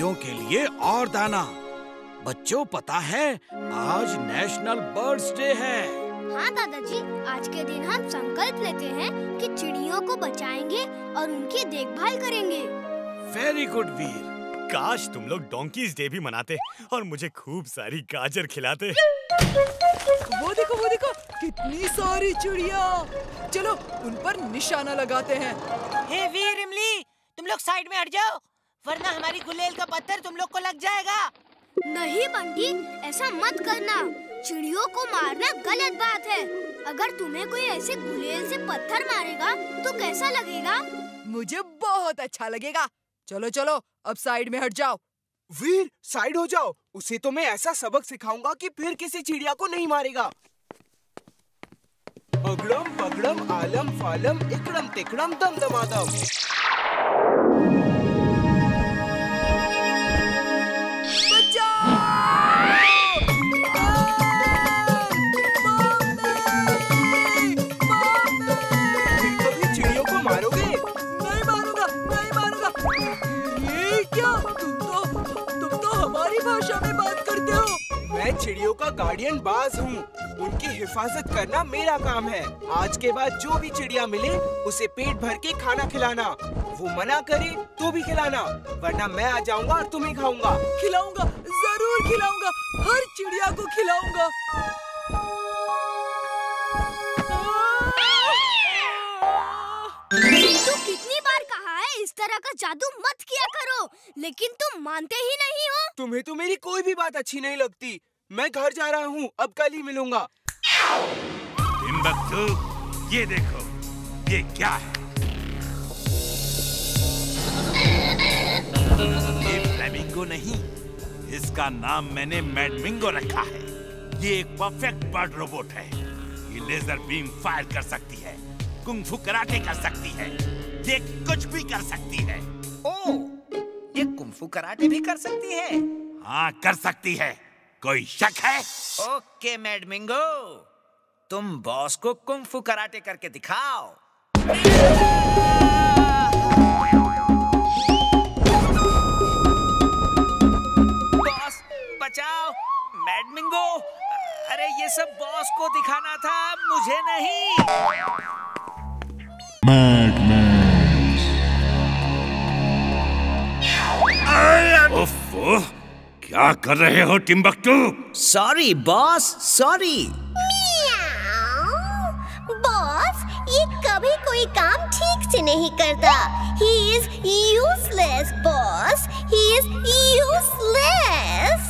चिड़ियों के लिए और दाना। बच्चों, पता है आज नेशनल बर्ड्स डे है। हाँ दादाजी, आज के दिन हम संकल्प लेते हैं कि चिड़ियों को बचाएंगे और उनकी देखभाल करेंगे। वेरी गुड वीर। काश तुम लोग डोंकीज डे भी मनाते और मुझे खूब सारी गाजर खिलाते। वो देखो कितनी सारी चिड़िया। चलो उन पर निशाना लगाते हैं। हे वीर इमली, तुम लोग साइड में हट जाओ, वरना हमारी गुलेल का पत्थर तुम लोग को लग जाएगा। नहीं बंटी, ऐसा मत करना। चिड़ियों को मारना गलत बात है। अगर तुम्हें कोई ऐसे गुलेल से पत्थर मारेगा तो कैसा लगेगा? मुझे बहुत अच्छा लगेगा। चलो चलो अब साइड में हट जाओ। वीर साइड हो जाओ, उसे तो मैं ऐसा सबक सिखाऊंगा कि फिर किसी चिड़िया को नहीं मारेगा। अगड़म पगड़म आलम फालम इकड़म तिकड़म दम दमादम। भाषा में बात करते हो। मैं चिड़ियों का गार्डियन बाज हूँ। उनकी हिफाजत करना मेरा काम है। आज के बाद जो भी चिड़िया मिले उसे पेट भर के खाना खिलाना। वो मना करे तो भी खिलाना, वरना मैं आ जाऊंगा और तुम्हें खाऊंगा। खिलाऊंगा, जरूर खिलाऊंगा, हर चिड़िया को खिलाऊंगा। चिंटू, कितनी बार कहा है इस तरह का जादू मत किया करो, लेकिन तुम मानते ही नहीं हो। तुम्हें तो मेरी कोई भी बात अच्छी नहीं लगती। मैं घर जा रहा हूँ, अब कल ही मिलूंगा। टिम्बकटू, ये देखो, ये क्या है? ये फ्लेमिंगो नहीं, इसका नाम मैंने मैडमिंगो रखा है। ये एक परफेक्ट बर्ड रोबोट है। ये लेजर बीम फायर कर सकती है, कुंग-फू कराटे कर सकती है, ये कुछ भी कर सकती है। ओह, ये कुंग-फू कराटे भी कर सकती है? हाँ, कर सकती है। कोई शक है? ओके मैडमिंगो, तुम बॉस को कुंग-फू कराटे करके दिखाओ। बॉस बचाओ, मैडमिंगो। अरे ये सब बॉस को दिखाना था, मुझे नहीं। ओफो, क्या कर रहे हो Timbuktu? Sorry boss, sorry. Boss, ये कभी कोई काम ठीक से नहीं करता। He is useless, boss. He is useless.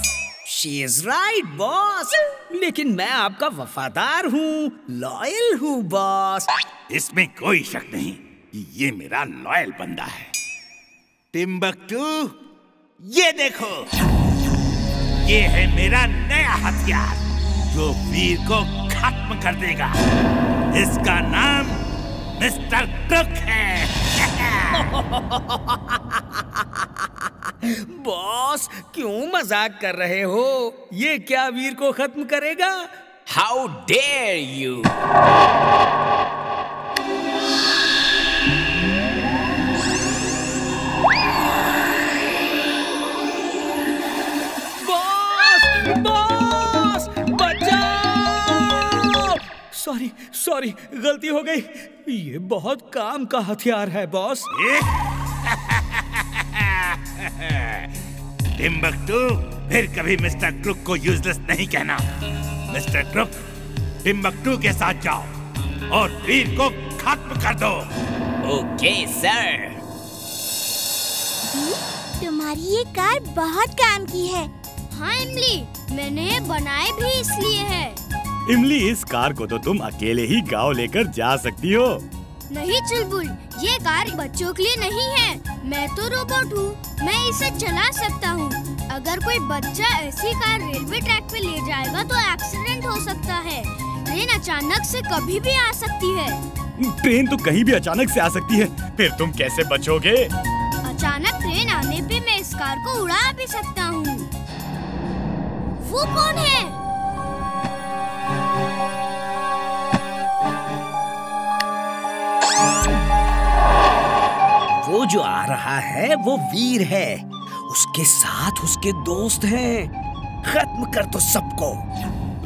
She is right, boss. लेकिन मैं आपका वफादार हूँ, लॉयल हूँ बॉस। इसमें कोई शक नहीं, ये मेरा लॉयल बंदा है। टिम्बकटू, ये देखो, ये है मेरा नया हथियार जो वीर को खत्म कर देगा। इसका नाम मिस्टर क्रुक है। बॉस, क्यों मजाक कर रहे हो? ये क्या वीर को खत्म करेगा? How dare you! बॉस, बचाओ! सॉरी, गलती हो गई। ये बहुत काम का हथियार है बॉस। टिम्बकटू, फिर कभी मिस्टर क्रुक को यूजलेस नहीं कहना। मिस्टर क्रुक, टिम्बकटू के साथ जाओ और वीर को खत्म कर दो। Okay sir. तुम्हारी ये कार बहुत काम की है। हाँ इमली, मैंने बनाए भी इसलिए है। इमली, इस कार को तो तुम अकेले ही गांव लेकर जा सकती हो। नहीं चुलबुल, ये कार बच्चों के लिए नहीं है। मैं तो रोबोट हूँ, मैं इसे चला सकता हूँ। अगर कोई बच्चा ऐसी कार रेलवे ट्रैक पे ले जाएगा तो एक्सीडेंट हो सकता है। ट्रेन अचानक से कभी भी आ सकती है। ट्रेन तो कहीं भी अचानक से आ सकती है, फिर तुम कैसे बचोगे? अचानक ट्रेन आने पे मैं इस कार को उड़ा भी सकता हूँ। वो कौन है? वो जो आ रहा है वो वीर है। उसके साथ उसके दोस्त हैं। खत्म कर दो सबको।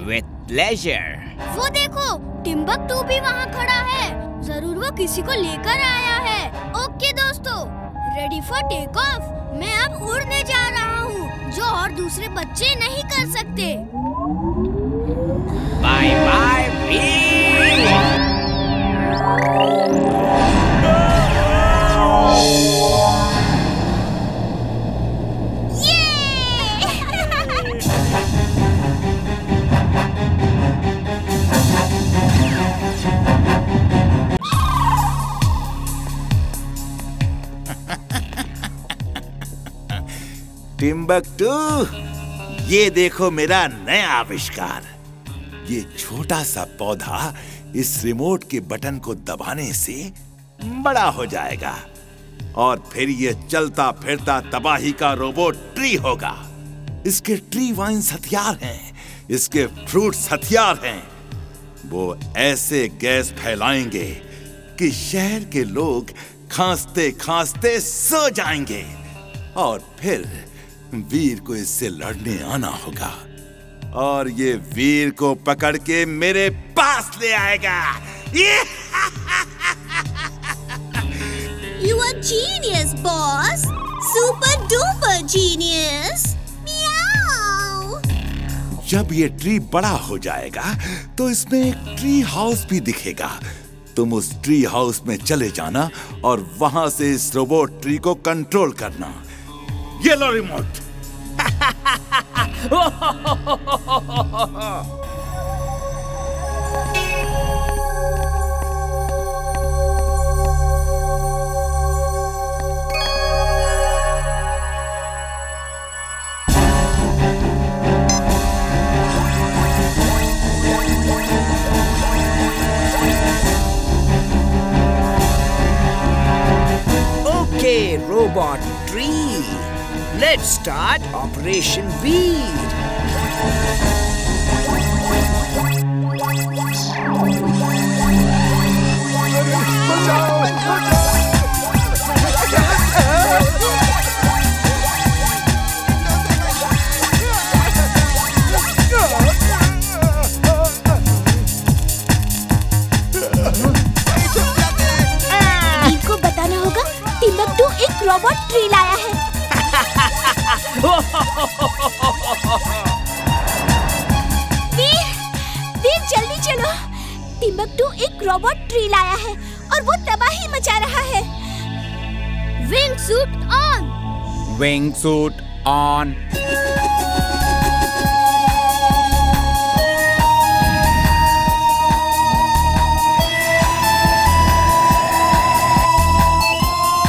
With pleasure। वो देखो, टिम्बकटू भी वहाँ खड़ा है। जरूर वो किसी को लेकर आया है। ओके दोस्तों, रेडी फॉर टेक ऑफ। मैं अब उड़ने जा रहा हूँ, जो और दूसरे बच्चे नहीं कर सकते। बाय बाय वीर। टिम्बकटू, ये देखो मेरा नया आविष्कार। ये छोटा सा पौधा इस रिमोट के बटन को दबाने से बड़ा हो जाएगा और फिर ये चलता फिरता तबाही का रोबोट ट्री होगा। इसके ट्री वाइन्स हथियार हैं, इसके फ्रूट्स हथियार हैं। वो ऐसे गैस फैलाएंगे कि शहर के लोग खांसते खांसते सो जाएंगे और फिर वीर को इससे लड़ने आना होगा और ये वीर को पकड़ के मेरे पास ले आएगा। You are genius, boss. Super duper genius. Meow. जब ये ट्री बड़ा हो जाएगा तो इसमें एक ट्री हाउस भी दिखेगा। तुम उस ट्री हाउस में चले जाना और वहां से इस रोबोट ट्री को कंट्रोल करना। ये लो remote. Okay, robot tree. Let's start Operation Weed. इनको बताना होगा टिम्बकटू एक रोबोट ट्री लाया है। वीर जल्दी चलो। टिम्बकटू एक रोबोट ट्री लाया है और वो तबाही मचा रहा है। Wing suit on. Wing suit on.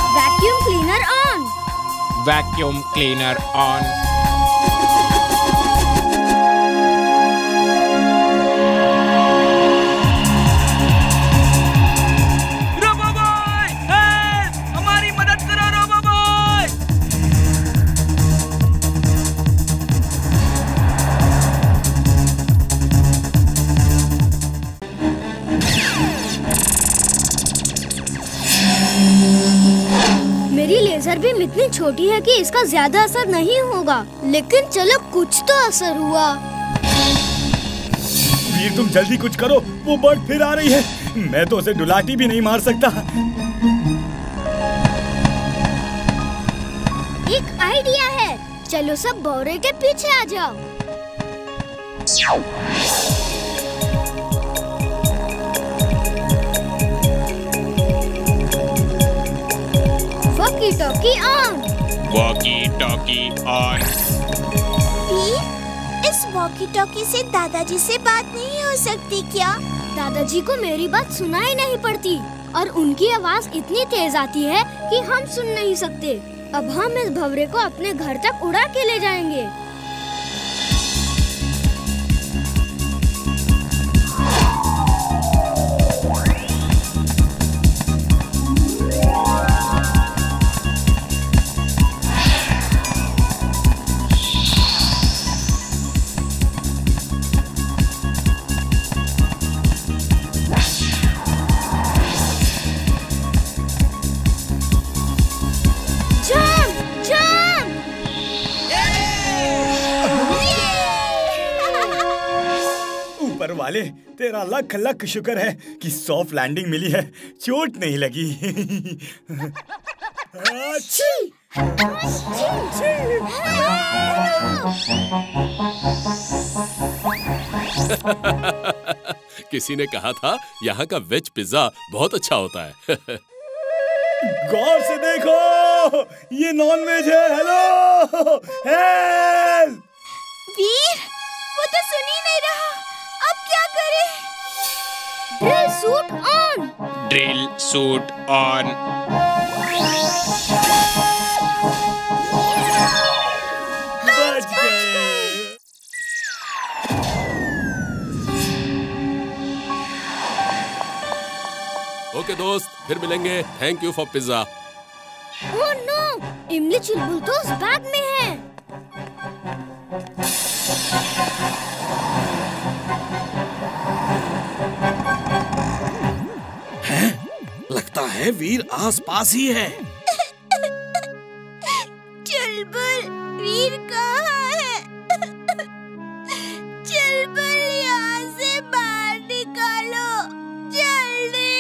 Vacuum cleaner on. Vacuum cleaner on. रोबोबॉय, हमारी मदद करो रोबोबॉय। मेरी लेजर बीम इतनी छोटी है कि इसका ज्यादा असर नहीं होगा, लेकिन चलो कुछ तो असर हुआ। वीर तुम जल्दी कुछ करो, वो बर्ड फिर आ रही है। मैं तो उसे डुलाटी भी नहीं मार सकता। एक आइडिया है, चलो सब भौरे के पीछे आ जाओ। Walkie talkie on. Walkie talkie on. इस वॉकी टॉकी से दादाजी से बात नहीं हो सकती क्या? दादाजी को मेरी बात सुनाई नहीं पड़ती और उनकी आवाज इतनी तेज आती है कि हम सुन नहीं सकते। अब हम इस भंवरे को अपने घर तक उड़ा के ले जाएंगे। वाले, तेरा लख लख शुक्र है कि सॉफ्ट लैंडिंग मिली है, चोट नहीं लगी। किसी ने कहा था यहाँ का वेज पिज्जा बहुत अच्छा होता है। गौर से देखो, ये नॉन वेज है। Hello, help! वीर, वो तो सुन ही नहीं रहा। अब क्या करें? Drill suit on. Drill suit on. बच गए। ओके दोस्त, फिर मिलेंगे। Thank you for pizza. Oh no, Imli Chulbul तो उस बैग में है। लगता है वीर आसपास ही है। चुलबुल, वीर कहाँ है? चुलबुल, यहाँ से बाहर निकालो, जल्दी।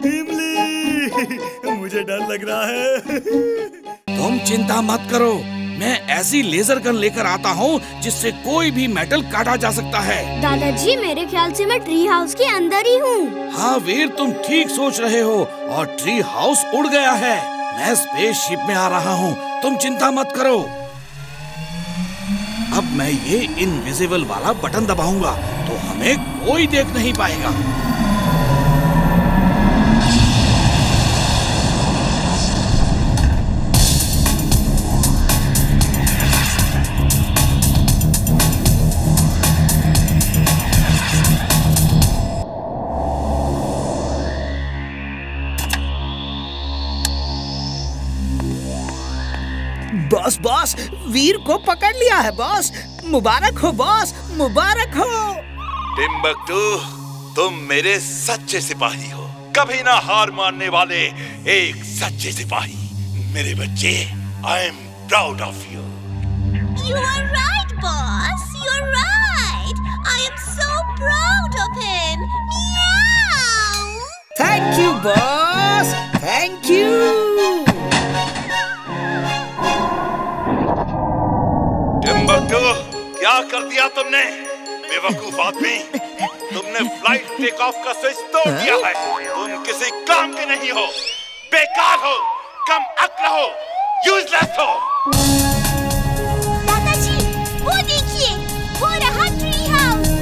इमली, मुझे डर लग रहा है। तुम चिंता मत करो, मैं ऐसी लेजर गन लेकर आता हूँ जिससे कोई भी मेटल काटा जा सकता है। दादाजी, मेरे ख्याल से मैं ट्री हाउस के अंदर ही हूँ। हाँ वीर, तुम ठीक सोच रहे हो और ट्री हाउस उड़ गया है। मैं स्पेसशिप में आ रहा हूँ, तुम चिंता मत करो। अब मैं ये इनविजिबल वाला बटन दबाऊंगा तो हमें कोई देख नहीं पाएगा। बॉस बॉस, वीर को पकड़ लिया है बॉस। मुबारक हो बॉस, मुबारक हो। टिम्बकटू, तुम मेरे सच्चे सिपाही हो, कभी ना हार मानने वाले एक सच्चे सिपाही। मेरे बच्चे, I am proud of you. You are right, boss. You're right. I am so proud of him. Meow. Thank you boss, thank you. Timbuktu, क्या कर दिया तुमने? बेवकूफ आदमी, तुमने फ्लाइट टेक ऑफ का स्विच तोड़ दिया है। तुम किसी काम के नहीं हो, बेकार हो, कम अक्ल हो, यूजलेस हो। दादाजी, वो देखिए, वो रहा ट्री हाउस।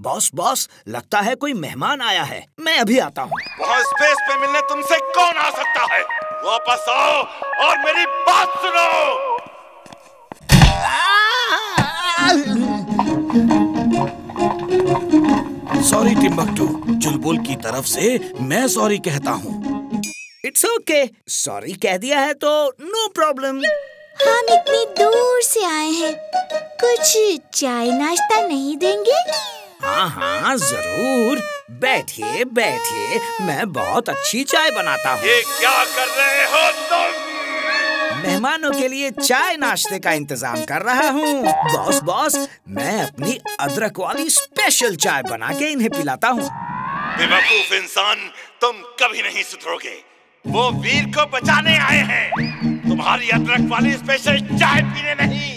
बॉस बॉस, लगता है कोई मेहमान आया है। मैं अभी आता हूँ। वहाँ स्पेस पे मिलने तुमसे कौन आ सकता है? वापस आओ और मेरी बात सुनो। सॉरी टिम्बकटू, चुलबुल की तरफ से मैं सॉरी कहता हूँ। इट्स ओके, सॉरी कह दिया है तो नो प्रॉब्लम। हम इतनी दूर से आए हैं, कुछ चाय नाश्ता नहीं देंगे? हाँ हाँ जरूर, बैठिए बैठिए, मैं बहुत अच्छी चाय बनाता हूँ। ये क्या कर रहे हो तुम? मेहमानों के लिए चाय नाश्ते का इंतजाम कर रहा हूँ। बॉस बॉस, मैं अपनी अदरक वाली स्पेशल चाय बना के इन्हें पिलाता हूँ। बेवकूफ इंसान, तुम कभी नहीं सुधरोगे। वो वीर को बचाने आए हैं, तुम्हारी अदरक वाली स्पेशल चाय पीने नहीं।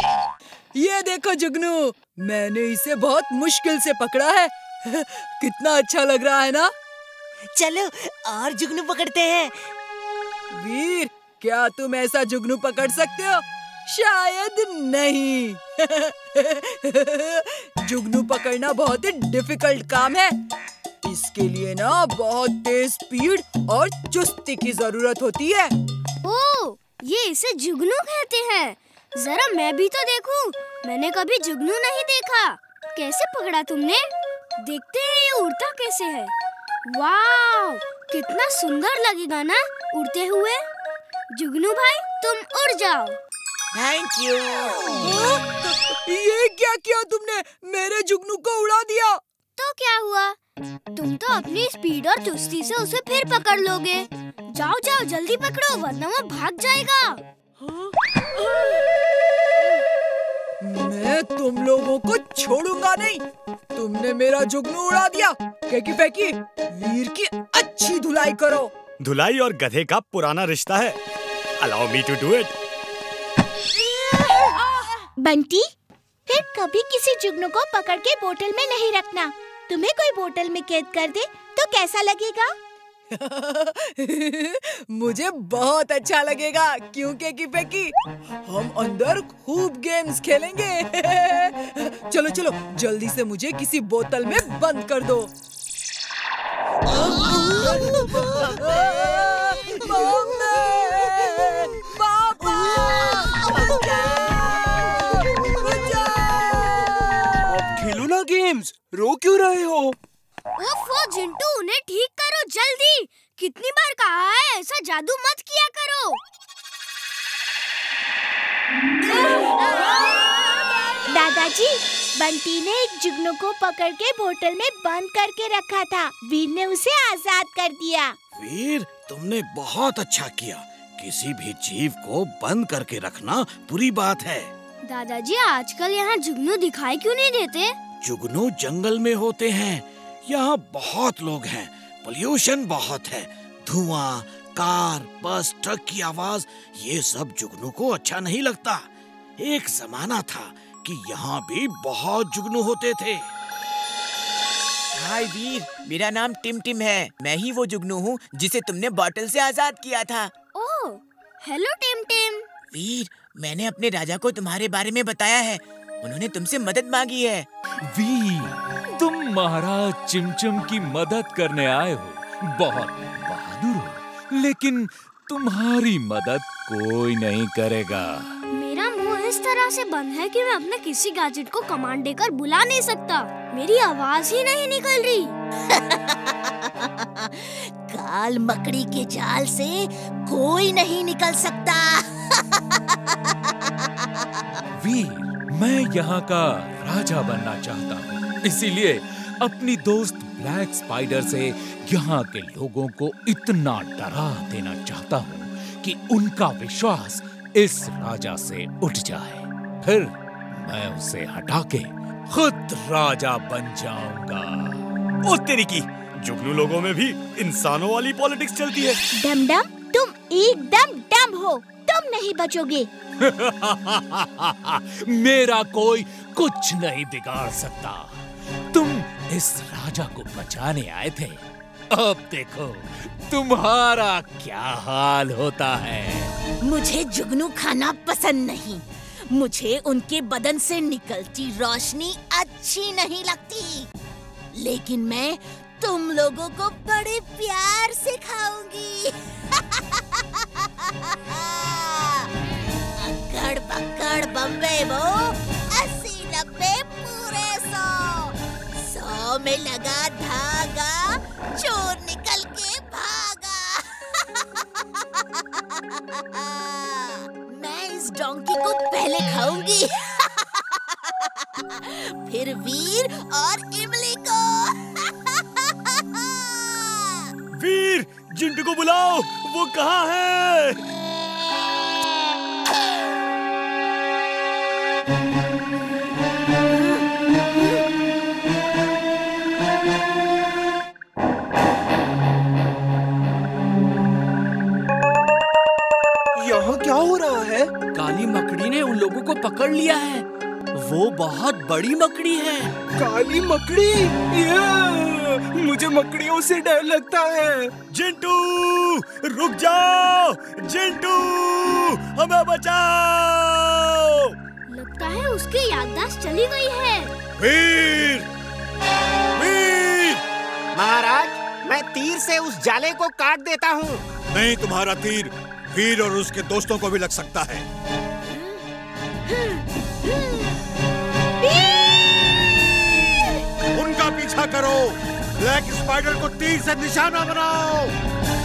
ये देखो जुगनू, मैंने इसे बहुत मुश्किल से पकड़ा है। कितना अच्छा लग रहा है ना? चलो और जुगनू पकड़ते हैं। वीर, क्या तुम ऐसा जुगनू पकड़ सकते हो? शायद नहीं। जुगनू पकड़ना बहुत ही डिफिकल्ट काम है। इसके लिए ना बहुत तेज स्पीड और चुस्ती की जरूरत होती है। ओह, ये इसे जुगनू कहते हैं। जरा मैं भी तो देखूं। मैंने कभी जुगनू नहीं देखा। कैसे पकड़ा तुमने? देखते हैं ये उड़ता कैसे है। वाव, कितना सुंदर लगेगा ना उड़ते हुए। जुगनू भाई तुम उड़ जाओ। Thank you. ये क्या किया तुमने? मेरे जुगनू को उड़ा दिया। तो क्या हुआ? तुम तो अपनी स्पीड और चुस्ती से उसे फिर पकड़ लोगे। जाओ जाओ जल्दी पकड़ो वरना वो भाग जाएगा। मैं तुम लोगों को छोड़ूंगा नहीं। तुमने मेरा जुगनू उड़ा दिया। फेंकी फेंकी, वीर की अच्छी धुलाई करो। धुलाई और गधे का पुराना रिश्ता है। Allow me to do it. Bunty, फिर कभी किसी जुगनू को पकड़ के बोतल में नहीं रखना। तुम्हें कोई बोतल में कैद कर दे तो कैसा लगेगा? मुझे बहुत अच्छा लगेगा। क्यों केकी फेंकी? हम अंदर खूब गेम्स खेलेंगे। चलो चलो जल्दी से मुझे किसी बोतल में बंद कर दो। अब खेलो ना गेम्स, रो क्यों रहे हो? ओफो जिंटू, उन्हें ठीक करो जल्दी। कितनी बार कहा है ऐसा जादू मत किया करो। दादाजी, बंटी ने एक जुगनू को पकड़ के बोतल में बंद करके रखा था। वीर ने उसे आजाद कर दिया। वीर, तुमने बहुत अच्छा किया। किसी भी जीव को बंद करके रखना बुरी बात है। दादाजी, आजकल यहाँ जुगनू दिखाई क्यों नहीं देते? जुगनू जंगल में होते हैं। यहाँ बहुत लोग हैं, पोल्यूशन बहुत है। धुआं, कार, बस, ट्रक की आवाज, ये सब जुगनू को अच्छा नहीं लगता। एक जमाना था कि यहाँ भी बहुत जुगनू होते थे। हाय वीर, मेरा नाम टिम टिम है। मैं ही वो जुगनू हूँ जिसे तुमने बोतल से आजाद किया था। ओह, हेलो टिम टिम। वीर, मैंने अपने राजा को तुम्हारे बारे में बताया है। उन्होंने तुमसे मदद मांगी है। वीर, तुम महाराज चिमचिम की मदद करने आए हो। बहुत बहादुर हो, लेकिन तुम्हारी मदद कोई नहीं करेगा। मेरा मुंह इस तरह से बंद है कि मैं अपने किसी गैजेट को कमांड देकर बुला नहीं सकता। मेरी आवाज ही नहीं निकल रही। काल मकड़ी के जाल से कोई नहीं निकल सकता। वीर, मैं यहाँ का राजा बनना चाहता हूँ। इसीलिए अपनी दोस्त ब्लैक स्पाइडर से यहाँ के लोगों को इतना डरा देना चाहता हूँ कि उनका विश्वास इस राजा से उठ जाए। फिर मैं उसे हटा के खुद राजा बन जाऊंगा। ओ तेरी की, जुगनू लोगों में भी इंसानों वाली पॉलिटिक्स चलती है। डम डम, तुम एकदम डम हो। तुम नहीं बचोगे। मेरा कोई कुछ नहीं बिगाड़ सकता। तुम इस राजा को बचाने आए थे। अब देखो तुम्हारा क्या हाल होता है। मुझे जुगनू खाना पसंद नहीं। मुझे उनके बदन से निकलती रोशनी अच्छी नहीं लगती। लेकिन मैं तुम लोगों को बड़े प्यार से खाऊंगी। अकड़ पकड़ बम्बे वो 80-90 पूरे 100 में लगा धागा, चोर निकल के भागा। मैं इस डोंकी को पहले खाऊंगी। फिर वीर और इमली को। वीर, जिंटू को बुलाओ, वो कहाँ है? यहाँ क्या हो रहा है? काली मकड़ी ने उन लोगों को पकड़ लिया है। वो बहुत बड़ी मकड़ी है। काली मकड़ी? मुझे मकड़ियों से डर लगता है। जिंटू, रुक जाओ। जिंटू, हमें बचाओ। लगता है उसकी याददाश्त चली गई है। वीर, वीर। महाराज, मैं तीर से उस जाले को काट देता हूँ। नहीं, तुम्हारा तीर वीर और उसके दोस्तों को भी लग सकता है। उनका पीछा करो। ब्लैक स्पाइडर को तीर से निशाना बनाओ।